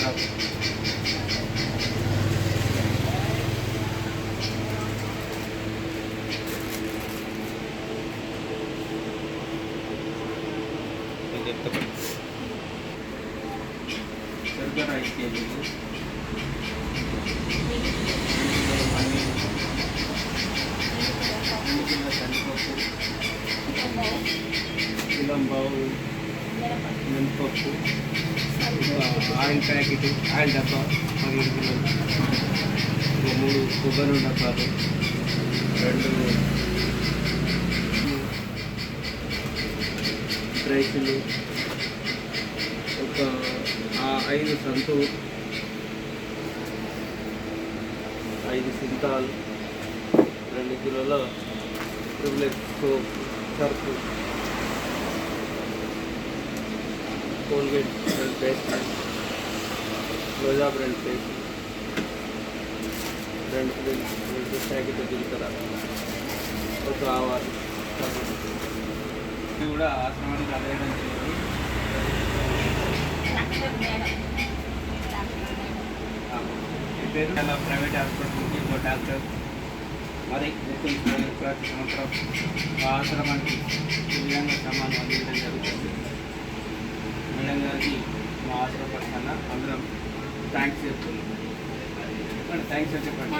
Drop. శర్కర 5 కేజీలు, 2 కిలోల కందిపప్పు, కిలం బావు మినపప్పు, ఆయిల్ ప్యాకెట్, ఆయిల్ డబ్బా 17 కిలోలు, 3 కొబ్బరి డబ్బాలు, 2 రైసులు, ఒక 5 సంతూర్, 5 సింతాల్, 2 కిలోల Triplex soap, Surf, Colgate bread paste, Roja bread paste, 2 packet జీలకర్ర, ఒక ఆవాలు. ఇవి కూడా ఆశ్రమానికి అందజేయడం జరిగింది. ఈ పేరు చాలా ప్రైవేట్ హాస్పిటల్కి ఇంకో డాక్టర్ మరి గుర్తుంచుకొని ప్రతి సంవత్సరం ఆశ్రమానికి ఈ విధంగా సమానం అందించడం జరుగుతుంది. మేడం గారికి మా ఆశ్రమ పక్షాన అందరం థ్యాంక్స్ చెప్తున్నాం. చెప్పండి, థ్యాంక్స్ చెప్పండి.